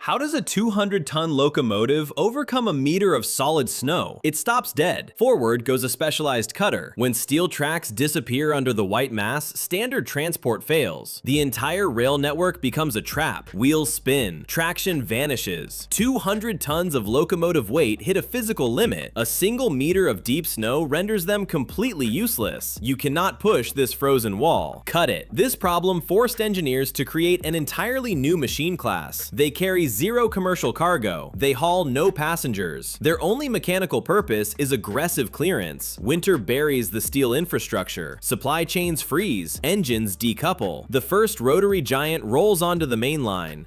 How does a 200-ton locomotive overcome a meter of solid snow? It stops dead. Forward goes a specialized cutter. When steel tracks disappear under the white mass, standard transport fails. The entire rail network becomes a trap. Wheels spin. Traction vanishes. 200 tons of locomotive weight hit a physical limit. A single meter of deep snow renders them completely useless. You cannot push this frozen wall. Cut it. This problem forced engineers to create an entirely new machine class. They carry zero commercial cargo. They haul no passengers. Their only mechanical purpose is aggressive clearance. Winter buries the steel infrastructure. Supply chains freeze. Engines decouple. The first rotary giant rolls onto the main line.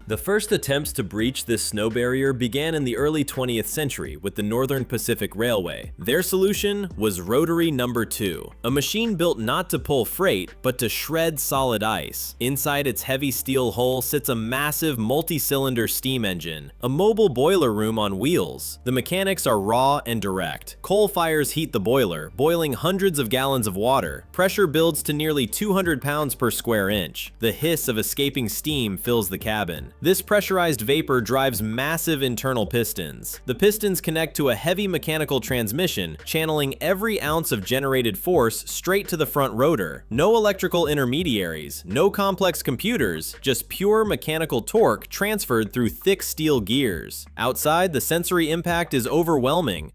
The first attempts to breach this snow barrier began in the early 20th century with the Northern Pacific Railway. Their solution was Rotary No. 2, a machine built not to pull freight, but to shred solid ice. Inside its heavy steel hull sits a massive multi-cylinder steam engine, a mobile boiler room on wheels. The mechanics are raw and direct. Coal fires heat the boiler, boiling hundreds of gallons of water. Pressure builds to nearly 200 pounds per square inch. The hiss of escaping steam fills the cabin. This pressurized vapor drives massive internal pistons. The pistons connect to a heavy mechanical transmission, channeling every ounce of generated force straight to the front rotor. No electrical intermediaries, no complex computers, just pure mechanical torque transferred through thick steel gears. Outside, the sensory impact is overwhelming.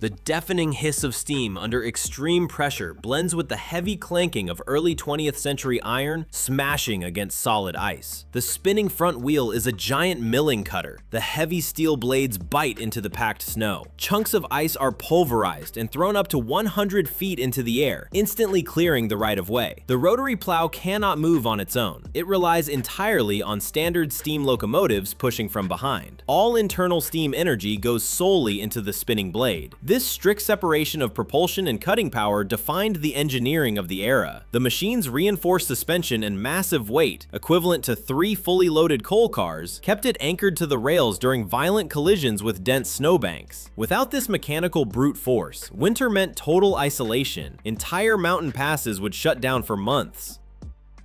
The deafening hiss of steam under extreme pressure blends with the heavy clanking of early 20th century iron smashing against solid ice. The spinning front wheel is a giant milling cutter. The heavy steel blades bite into the packed snow. Chunks of ice are pulverized and thrown up to 100 feet into the air, instantly clearing the right of way. The rotary plow cannot move on its own. It relies entirely on standard steam locomotives pushing from behind. All internal steam energy goes solely into the spinning blade. This strict separation of propulsion and cutting power defined the engineering of the era. The machine's reinforced suspension and massive weight, equivalent to 3 fully loaded coal cars, kept it anchored to the rails during violent collisions with dense snowbanks. Without this mechanical brute force, winter meant total isolation. Entire mountain passes would shut down for months.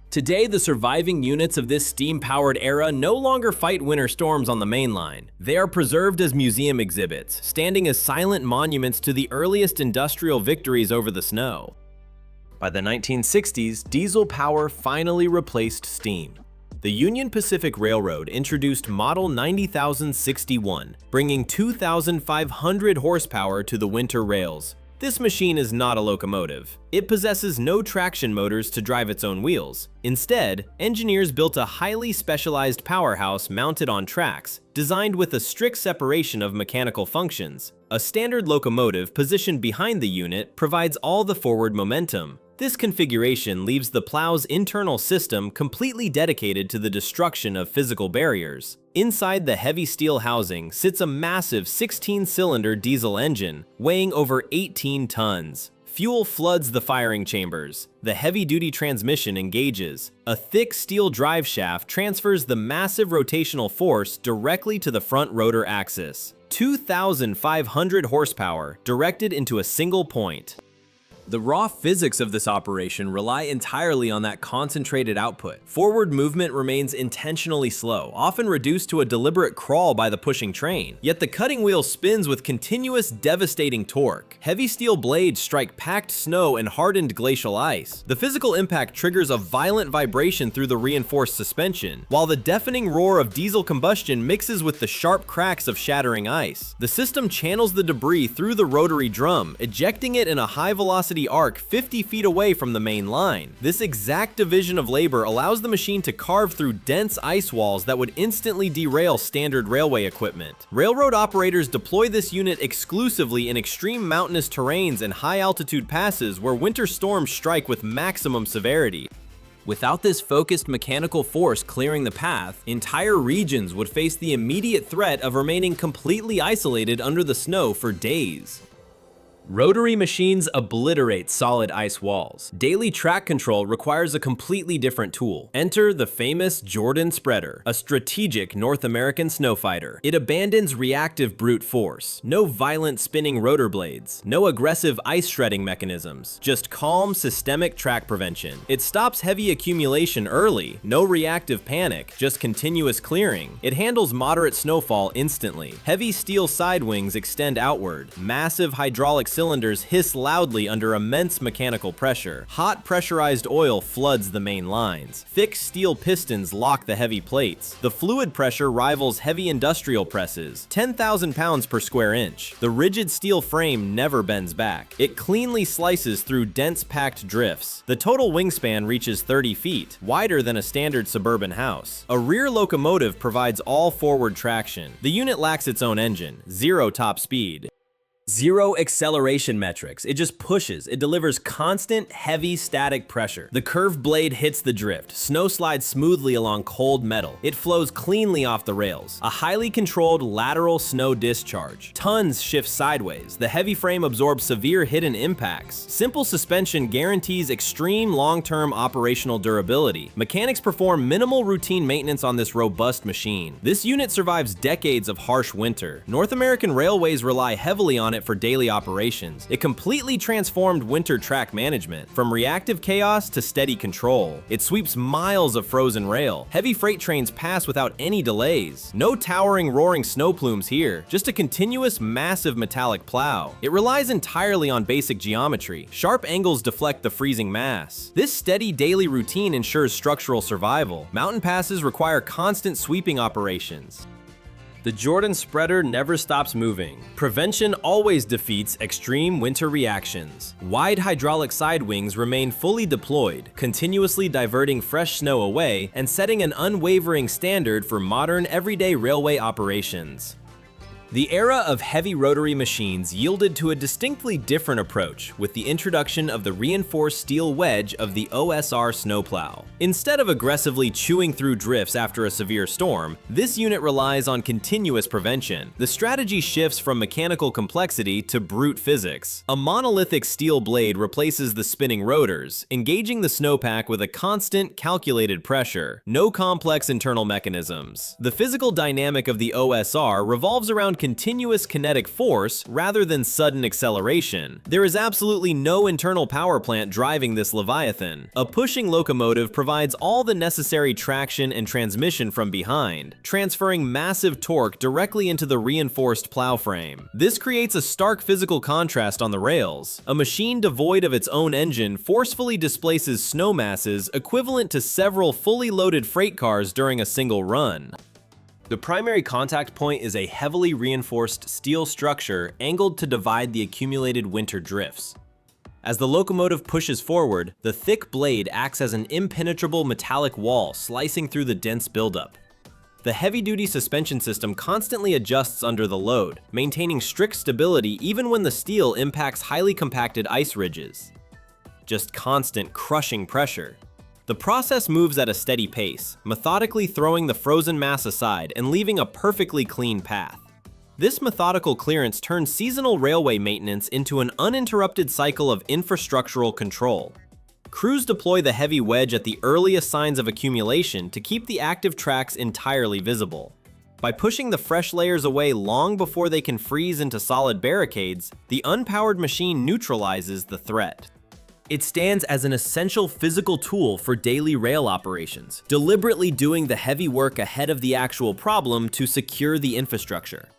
Today, the surviving units of this steam-powered era no longer fight winter storms on the main line. They are preserved as museum exhibits, standing as silent monuments to the earliest industrial victories over the snow. By the 1960s, diesel power finally replaced steam. The Union Pacific Railroad introduced Model 90,061, bringing 2,500 horsepower to the winter rails. This machine is not a locomotive. It possesses no traction motors to drive its own wheels. Instead, engineers built a highly specialized powerhouse mounted on tracks, designed with a strict separation of mechanical functions. A standard locomotive positioned behind the unit provides all the forward momentum. This configuration leaves the plow's internal system completely dedicated to the destruction of physical barriers. Inside the heavy steel housing sits a massive 16-cylinder diesel engine, weighing over 18 tons. Fuel floods the firing chambers. The heavy-duty transmission engages. A thick steel drive shaft transfers the massive rotational force directly to the front rotor axis. 2,500 horsepower directed into a single point. The raw physics of this operation rely entirely on that concentrated output. Forward movement remains intentionally slow, often reduced to a deliberate crawl by the pushing train. Yet the cutting wheel spins with continuous, devastating torque. Heavy steel blades strike packed snow and hardened glacial ice. The physical impact triggers a violent vibration through the reinforced suspension, while the deafening roar of diesel combustion mixes with the sharp cracks of shattering ice. The system channels the debris through the rotary drum, ejecting it in a high-velocity arc 50 feet away from the main line. This exact division of labor allows the machine to carve through dense ice walls that would instantly derail standard railway equipment. Railroad operators deploy this unit exclusively in extreme mountainous terrains and high-altitude passes where winter storms strike with maximum severity. Without this focused mechanical force clearing the path, entire regions would face the immediate threat of remaining completely isolated under the snow for days. Rotary machines obliterate solid ice walls. Daily track control requires a completely different tool. Enter the famous Jordan spreader, a strategic North American snow fighter. It abandons reactive brute force. No violent spinning rotor blades. No aggressive ice shredding mechanisms. Just calm, systemic track prevention. It stops heavy accumulation early. No reactive panic, just continuous clearing. It handles moderate snowfall instantly. Heavy steel side wings extend outward. Massive hydraulic cylinders hiss loudly under immense mechanical pressure. Hot pressurized oil floods the main lines. Thick steel pistons lock the heavy plates. The fluid pressure rivals heavy industrial presses, 10,000 pounds per square inch. The rigid steel frame never bends back. It cleanly slices through dense packed drifts. The total wingspan reaches 30 feet, wider than a standard suburban house. A rear locomotive provides all forward traction. The unit lacks its own engine, zero top speed. Zero acceleration metrics. It just pushes. It delivers constant, heavy, static pressure. The curved blade hits the drift. Snow slides smoothly along cold metal. It flows cleanly off the rails. A highly controlled lateral snow discharge. Tons shift sideways. The heavy frame absorbs severe hidden impacts. Simple suspension guarantees extreme long-term operational durability. Mechanics perform minimal routine maintenance on this robust machine. This unit survives decades of harsh winter. North American railways rely heavily on it for daily operations. It completely transformed winter track management, from reactive chaos to steady control. It sweeps miles of frozen rail. Heavy freight trains pass without any delays. No towering, roaring snow plumes here, just a continuous, massive metallic plow. It relies entirely on basic geometry. Sharp angles deflect the freezing mass. This steady daily routine ensures structural survival. Mountain passes require constant sweeping operations. The Jordan spreader never stops moving. Prevention always defeats extreme winter reactions. Wide hydraulic side wings remain fully deployed, continuously diverting fresh snow away and setting an unwavering standard for modern everyday railway operations. The era of heavy rotary machines yielded to a distinctly different approach with the introduction of the reinforced steel wedge of the OSR snowplow. Instead of aggressively chewing through drifts after a severe storm, this unit relies on continuous prevention. The strategy shifts from mechanical complexity to brute physics. A monolithic steel blade replaces the spinning rotors, engaging the snowpack with a constant, calculated pressure. No complex internal mechanisms. The physical dynamic of the OSR revolves around continuous kinetic force rather than sudden acceleration. There is absolutely no internal power plant driving this leviathan. A pushing locomotive provides all the necessary traction and transmission from behind, transferring massive torque directly into the reinforced plow frame. This creates a stark physical contrast on the rails. A machine devoid of its own engine forcefully displaces snow masses equivalent to several fully loaded freight cars during a single run. The primary contact point is a heavily reinforced steel structure angled to divide the accumulated winter drifts. As the locomotive pushes forward, the thick blade acts as an impenetrable metallic wall slicing through the dense buildup. The heavy-duty suspension system constantly adjusts under the load, maintaining strict stability even when the steel impacts highly compacted ice ridges. Just constant crushing pressure. The process moves at a steady pace, methodically throwing the frozen mass aside and leaving a perfectly clean path. This methodical clearance turns seasonal railway maintenance into an uninterrupted cycle of infrastructural control. Crews deploy the heavy wedge at the earliest signs of accumulation to keep the active tracks entirely visible. By pushing the fresh layers away long before they can freeze into solid barricades, the unpowered machine neutralizes the threat. It stands as an essential physical tool for daily rail operations, deliberately doing the heavy work ahead of the actual problem to secure the infrastructure.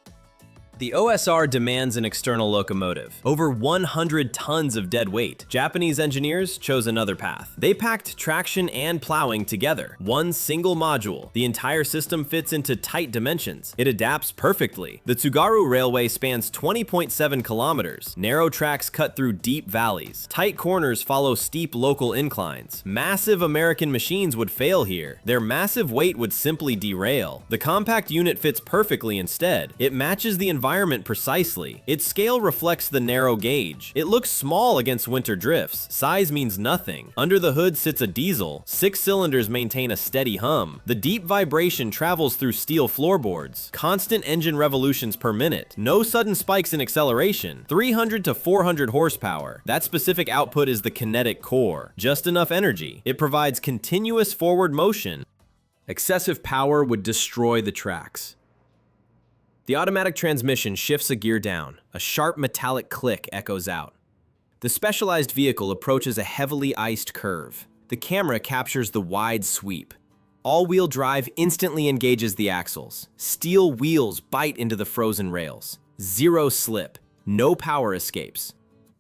The OSR demands an external locomotive, over 100 tons of dead weight. Japanese engineers chose another path. They packed traction and plowing together, one single module. The entire system fits into tight dimensions. It adapts perfectly. The Tsugaru Railway spans 20.7 kilometers. Narrow tracks cut through deep valleys. Tight corners follow steep local inclines. Massive American machines would fail here. Their massive weight would simply derail. The compact unit fits perfectly instead. It matches the environment environment precisely. Its scale reflects the narrow gauge. It looks small against winter drifts. Size means nothing. Under the hood sits a diesel. 6 cylinders maintain a steady hum. The deep vibration travels through steel floorboards. Constant engine revolutions per minute. No sudden spikes in acceleration. 300 to 400 horsepower. That specific output is the kinetic core. Just enough energy. It provides continuous forward motion. Excessive power would destroy the tracks. The automatic transmission shifts a gear down. A sharp metallic click echoes out. The specialized vehicle approaches a heavily iced curve. The camera captures the wide sweep. All-wheel drive instantly engages the axles. Steel wheels bite into the frozen rails. Zero slip. No power escapes.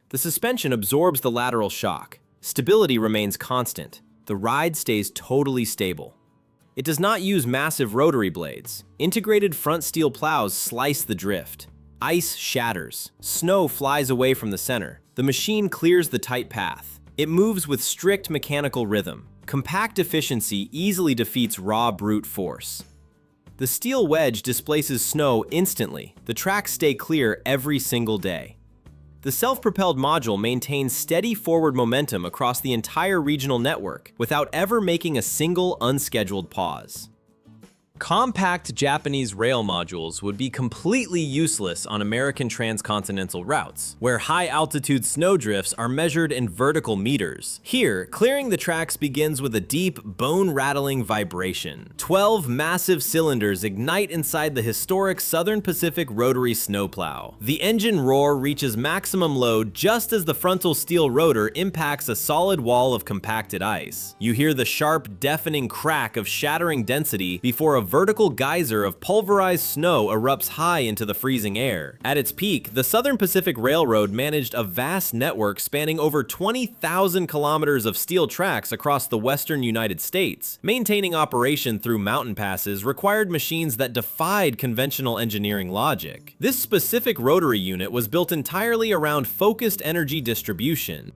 The suspension absorbs the lateral shock. Stability remains constant. The ride stays totally stable. It does not use massive rotary blades. Integrated front steel plows slice the drift. Ice shatters. Snow flies away from the center. The machine clears the tight path. It moves with strict mechanical rhythm. Compact efficiency easily defeats raw brute force. The steel wedge displaces snow instantly. The tracks stay clear every single day. The self-propelled module maintains steady forward momentum across the entire regional network without ever making a single unscheduled pause. Compact Japanese rail modules would be completely useless on American transcontinental routes, where high-altitude snowdrifts are measured in vertical meters. Here, clearing the tracks begins with a deep, bone-rattling vibration. 12 massive cylinders ignite inside the historic Southern Pacific rotary snowplow. The engine roar reaches maximum load just as the frontal steel rotor impacts a solid wall of compacted ice. You hear the sharp, deafening crack of shattering density before a vertical geyser of pulverized snow erupts high into the freezing air. At its peak, the Southern Pacific Railroad managed a vast network spanning over 20,000 kilometers of steel tracks across the western United States. Maintaining operation through mountain passes required machines that defied conventional engineering logic. This specific rotary unit was built entirely around focused energy distribution.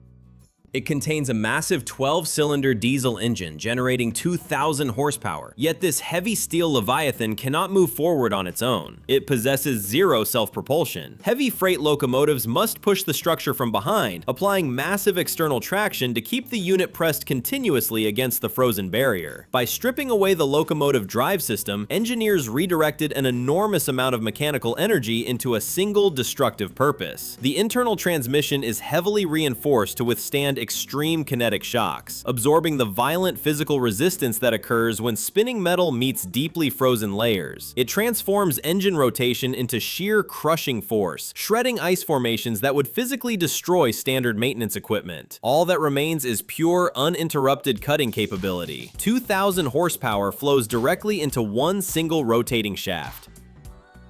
It contains a massive 12-cylinder diesel engine generating 2,000 horsepower, yet this heavy steel leviathan cannot move forward on its own. It possesses zero self-propulsion. Heavy freight locomotives must push the structure from behind, applying massive external traction to keep the unit pressed continuously against the frozen barrier. By stripping away the locomotive drive system, engineers redirected an enormous amount of mechanical energy into a single destructive purpose. The internal transmission is heavily reinforced to withstand extreme kinetic shocks, absorbing the violent physical resistance that occurs when spinning metal meets deeply frozen layers. It transforms engine rotation into sheer crushing force, shredding ice formations that would physically destroy standard maintenance equipment. All that remains is pure, uninterrupted cutting capability. 2,000 horsepower flows directly into one single rotating shaft.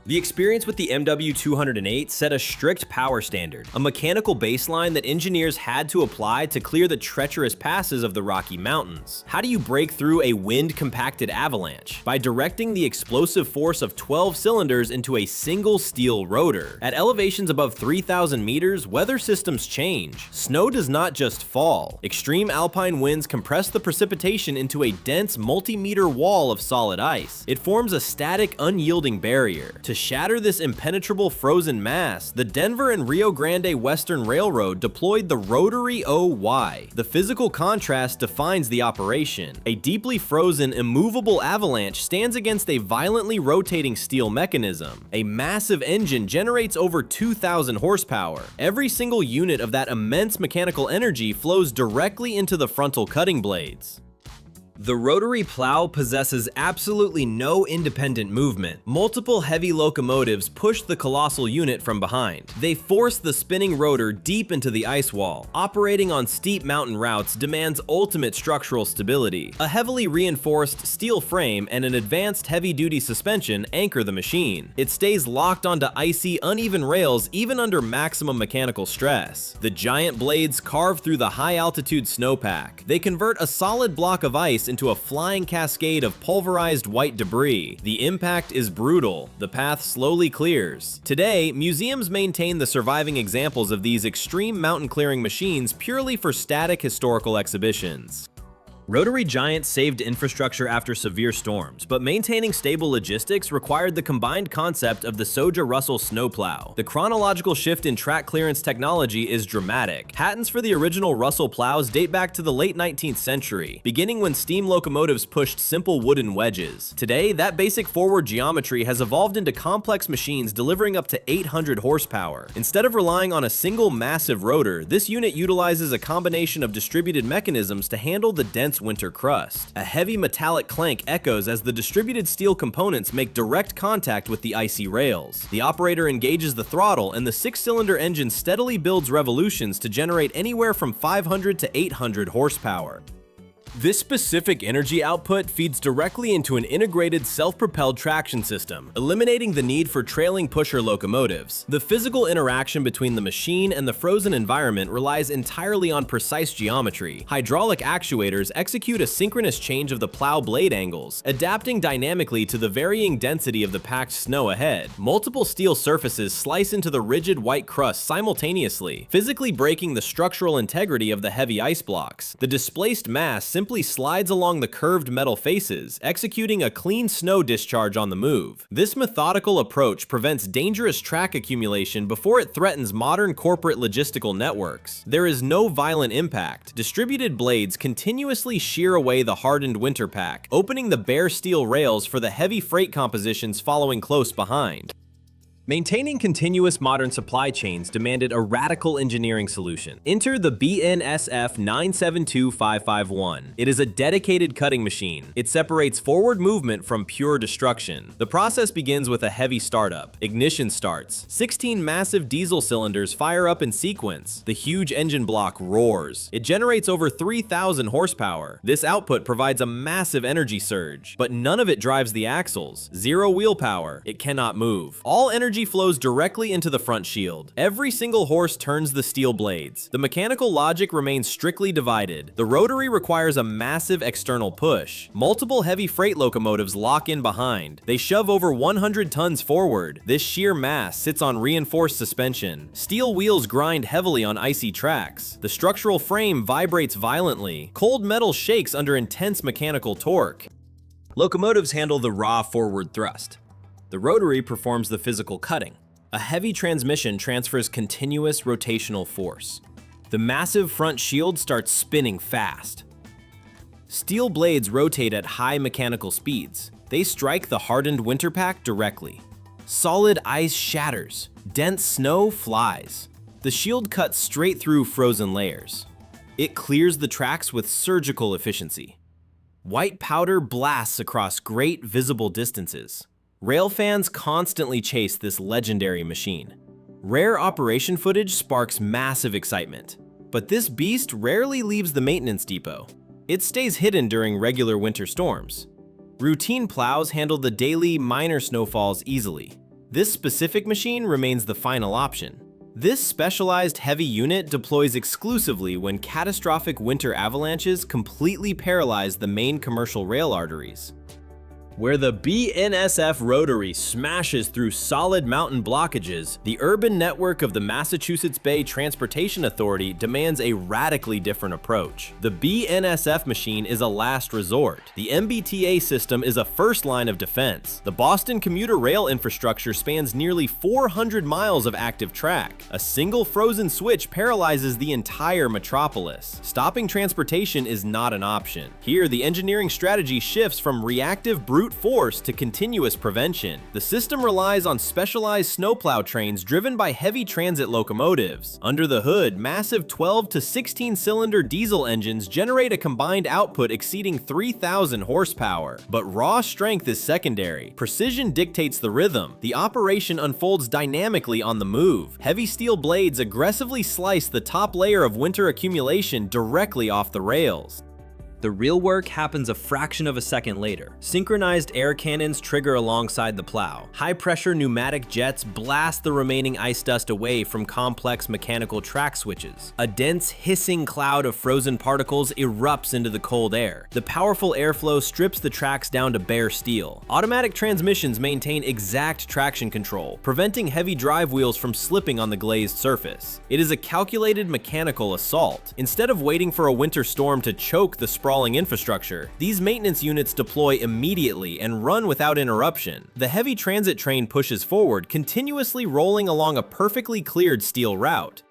The experience with the MW208 set a strict power standard, a mechanical baseline that engineers had to apply to clear the treacherous passes of the Rocky Mountains. How do you break through a wind-compacted avalanche? By directing the explosive force of 12 cylinders into a single steel rotor. At elevations above 3,000 meters, weather systems change. Snow does not just fall. Extreme alpine winds compress the precipitation into a dense multi-meter wall of solid ice. It forms a static, unyielding barrier. To shatter this impenetrable frozen mass, the Denver and Rio Grande Western Railroad deployed the rotary OY. The physical contrast defines the operation. A deeply frozen, immovable avalanche stands against a violently rotating steel mechanism. A massive engine generates over 2,000 horsepower. Every single unit of that immense mechanical energy flows directly into the frontal cutting blades. The rotary plow possesses absolutely no independent movement. Multiple heavy locomotives push the colossal unit from behind. They force the spinning rotor deep into the ice wall. Operating on steep mountain routes demands ultimate structural stability. A heavily reinforced steel frame and an advanced heavy-duty suspension anchor the machine. It stays locked onto icy, uneven rails even under maximum mechanical stress. The giant blades carve through the high-altitude snowpack. They convert a solid block of ice into a flying cascade of pulverized white debris. The impact is brutal. The path slowly clears. Today, museums maintain the surviving examples of these extreme mountain clearing machines purely for static historical exhibitions. Rotary giants saved infrastructure after severe storms, but maintaining stable logistics required the combined concept of the Soja-Russell snowplow. The chronological shift in track clearance technology is dramatic. Patents for the original Russell plows date back to the late 19th century, beginning when steam locomotives pushed simple wooden wedges. Today, that basic forward geometry has evolved into complex machines delivering up to 800 horsepower. Instead of relying on a single massive rotor, this unit utilizes a combination of distributed mechanisms to handle the dense winter crust. A heavy metallic clank echoes as the distributed steel components make direct contact with the icy rails. The operator engages the throttle, and the 6-cylinder engine steadily builds revolutions to generate anywhere from 500 to 800 horsepower. This specific energy output feeds directly into an integrated self-propelled traction system, eliminating the need for trailing pusher locomotives. The physical interaction between the machine and the frozen environment relies entirely on precise geometry. Hydraulic actuators execute a synchronous change of the plow blade angles, adapting dynamically to the varying density of the packed snow ahead. Multiple steel surfaces slice into the rigid white crust simultaneously, physically breaking the structural integrity of the heavy ice blocks. The displaced mass simply slides along the curved metal faces, executing a clean snow discharge on the move. This methodical approach prevents dangerous track accumulation before it threatens modern corporate logistical networks. There is no violent impact. Distributed blades continuously shear away the hardened winter pack, opening the bare steel rails for the heavy freight compositions following close behind. Maintaining continuous modern supply chains demanded a radical engineering solution. Enter the BNSF 972551. It is a dedicated cutting machine. It separates forward movement from pure destruction. The process begins with a heavy startup. Ignition starts. 16 massive diesel cylinders fire up in sequence. The huge engine block roars. It generates over 3,000 horsepower. This output provides a massive energy surge, but none of it drives the axles. Zero wheel power. It cannot move. All energy flows directly into the front shield. Every single horse turns the steel blades. The mechanical logic remains strictly divided. The rotary requires a massive external push. Multiple heavy freight locomotives lock in behind. They shove over 100 tons forward. This sheer mass sits on reinforced suspension. Steel wheels grind heavily on icy tracks. The structural frame vibrates violently. Cold metal shakes under intense mechanical torque. Locomotives handle the raw forward thrust. The rotary performs the physical cutting. A heavy transmission transfers continuous rotational force. The massive front shield starts spinning fast. Steel blades rotate at high mechanical speeds. They strike the hardened winter pack directly. Solid ice shatters. Dense snow flies. The shield cuts straight through frozen layers. It clears the tracks with surgical efficiency. White powder blasts across great visible distances. Rail fans constantly chase this legendary machine. Rare operation footage sparks massive excitement, but this beast rarely leaves the maintenance depot. It stays hidden during regular winter storms. Routine plows handle the daily, minor snowfalls easily. This specific machine remains the final option. This specialized heavy unit deploys exclusively when catastrophic winter avalanches completely paralyze the main commercial rail arteries. Where the BNSF rotary smashes through solid mountain blockages, the urban network of the Massachusetts Bay Transportation Authority demands a radically different approach. The BNSF machine is a last resort. The MBTA system is a first line of defense. The Boston commuter rail infrastructure spans nearly 400 miles of active track. A single frozen switch paralyzes the entire metropolis. Stopping transportation is not an option. Here, the engineering strategy shifts from reactive brute force to continuous prevention. The system relies on specialized snowplow trains driven by heavy transit locomotives. Under the hood, massive 12 to 16-cylinder diesel engines generate a combined output exceeding 3,000 horsepower. But raw strength is secondary. Precision dictates the rhythm. The operation unfolds dynamically on the move. Heavy steel blades aggressively slice the top layer of winter accumulation directly off the rails. The real work happens a fraction of a second later. Synchronized air cannons trigger alongside the plow. High-pressure pneumatic jets blast the remaining ice dust away from complex mechanical track switches. A dense, hissing cloud of frozen particles erupts into the cold air. The powerful airflow strips the tracks down to bare steel. Automatic transmissions maintain exact traction control, preventing heavy drive wheels from slipping on the glazed surface. It is a calculated mechanical assault. Instead of waiting for a winter storm to choke the sprawling infrastructure. These maintenance units deploy immediately and run without interruption. The heavy transit train pushes forward, continuously rolling along a perfectly cleared steel route.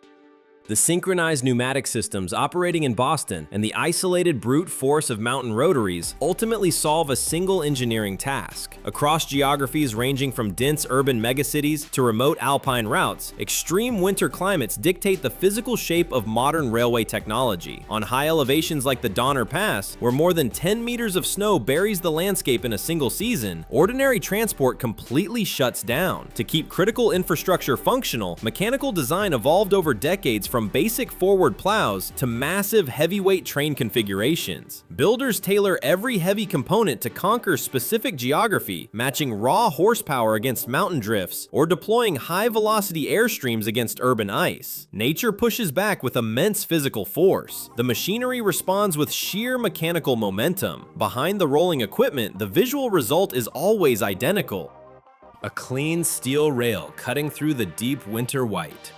The synchronized pneumatic systems operating in Boston and the isolated brute force of mountain rotaries ultimately solve a single engineering task. Across geographies ranging from dense urban megacities to remote alpine routes, extreme winter climates dictate the physical shape of modern railway technology. On high elevations like the Donner Pass, where more than 10 meters of snow buries the landscape in a single season, ordinary transport completely shuts down. To keep critical infrastructure functional, mechanical design evolved over decades from basic forward plows to massive heavyweight train configurations. Builders tailor every heavy component to conquer specific geography, matching raw horsepower against mountain drifts or deploying high-velocity airstreams against urban ice. Nature pushes back with immense physical force. The machinery responds with sheer mechanical momentum. Behind the rolling equipment, the visual result is always identical: a clean steel rail cutting through the deep winter white.